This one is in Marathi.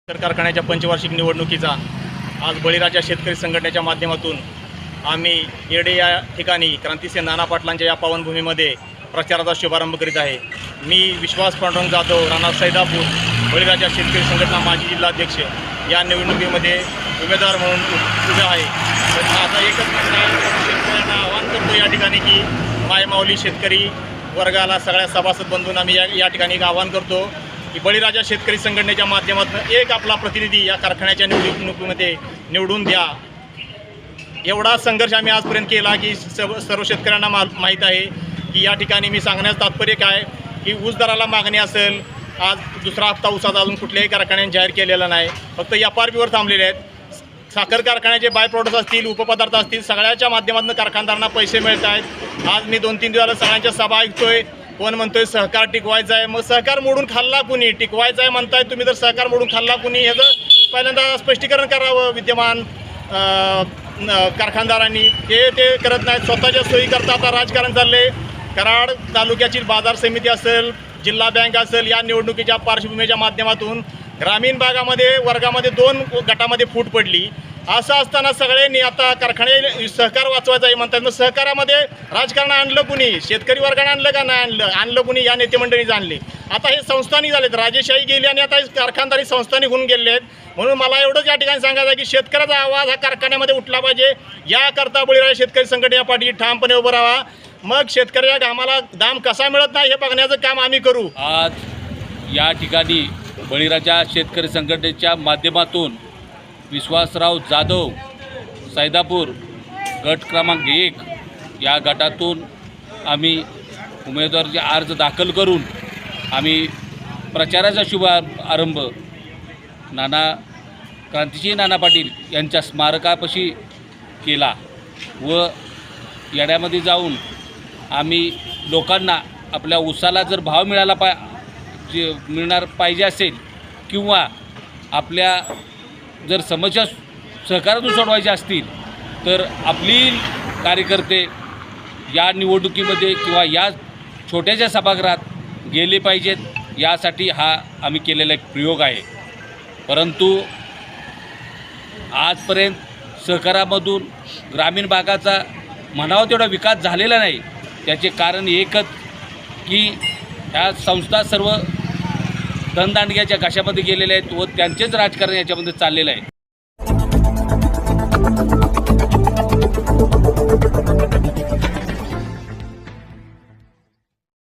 कारखान्याच्या पंचवार्षिक निवडणुकीचा आज बळीराजा शेतकरी संघटनेच्या माध्यमातून आम्ही येडे या ठिकाणी क्रांतिसिंह नाना पाटलांच्या या पावनभूमीमध्ये प्रचाराचा शुभारंभ करीत आहे। मी विश्वास पांडुरंग जाधव, राणा सैदापूर, बळीराजा शेतकरी संघटना माजी जिल्हाध्यक्ष या निवडणुकीमध्ये उमेदवार म्हणून उभे आहे। तर माझा एकच शेतकऱ्यांना आवाहन करतो या ठिकाणी की मायमाऊली शेतकरी वर्गाला सगळ्या सभासद बंधून आम्ही या ठिकाणी आवाहन करतो की बळीराजा शेतकरी संघटनेच्या माध्यमातून एक आपला प्रतिनिधी या कारखान्याच्या निवडणुकीमध्ये निवडून द्या। एवढा संघर्ष आम्ही आजपर्यंत केला की सर्व शेतकऱ्यांना माहीत आहे की या ठिकाणी मी सांगण्याचं तात्पर्य काय की ऊस दराला मागणी असेल, आज दुसरा हप्ता ऊसाचा अजून कुठल्याही कारखान्याने जाहीर केलेला नाही, फक्त FRPवर थांबलेले आहेत। साखर कारखान्याचे बाय प्रोडक्ट्स असतील, उपपदार्थ असतील, सगळ्याच्या माध्यमातून कारखानदारांना पैसे मिळत आहेत। आज मी 2-3 दिवसाला सगळ्यांच्या सभा ऐकतोय, कोण म्हणतोय सहकार टिकवायचं आहे, मग सहकार मोडून खाल्ला कुणी, टिकवायचं आहे म्हणताय तुम्ही, तर सहकार मोडून खाल्ला कुणी ह्याचं पहिल्यांदा स्पष्टीकरण करावं विद्यमान कारखानदारांनी। ते करत नाहीत, स्वतःच्या सोयी करता आता राजकारण चालले। कराड तालुक्याची बाजार समिती असेल, जिल्हा बँक असेल, या निवडणुकीच्या पार्श्वभूमीच्या माध्यमातून ग्रामीण भागामध्ये वर्गामध्ये 2 गटामध्ये फूट पडली। असं असताना सगळ्यांनी आता कारखाने सहकार वाचवायचं आहे म्हणतात, मग सहकारामध्ये राजकारण आणलं कुणी, शेतकरी वर्गाने आणलं का नाही आणलं कुणी, या नेते मंडळीने आणले। आता हे संस्थानिक झालेत, राजेशाही गेली आणि आता कारखानदारी संस्थानिक होऊन गेले आहेत। म्हणून मला एवढंच या ठिकाणी सांगायचं आहे की शेतकऱ्याचा आवाज हा कारखान्यामध्ये उठला पाहिजे। याकरता बळीराजा शेतकरी संघटनेच्या पाठी ठामपणे उभं राहा, मग शेतकऱ्याच्या घामाला दाम कसा मिळत नाही हे बघण्याचं काम आम्ही करू। आज या ठिकाणी बळीराजा शेतकरी संघटनेच्या माध्यमातून विश्वासराव जाधव सैदापूर गट क्रमांक 1 या गटातून आम्ही उमेदवाराचे अर्ज दाखल करून आम्ही प्रचाराचा शुभारंभ क्रांतिसिंह नाना पाटील यांच्या स्मारकापाशी केला व येड्यामध्ये जाऊन आम्ही लोकांना आपल्या ऊसाला जर भाव मिळाला मिळणार पाहिजे असेल किंवा आपल्या जर समस्या सहकारातून सोडवायच्या असतील तर आपली कार्यकर्ते या निवडणुकीमध्ये किंवा या छोट्याशा सभागृहात गेले पाहिजेत, यासाठी हा आम्ही केलेला एक प्रयोग आहे। परंतु आजपर्यंत सहकारामधून ग्रामीण भागाचा म्हणावा तेवढा विकास झालेला नाही। त्याचे कारण एकच की ह्या संस्था सर्व धनदांडग्याच्या घशामध्ये गेलेल्या आहेत व त्यांचेच राजकारण याच्यामध्ये चाललेलं आहे।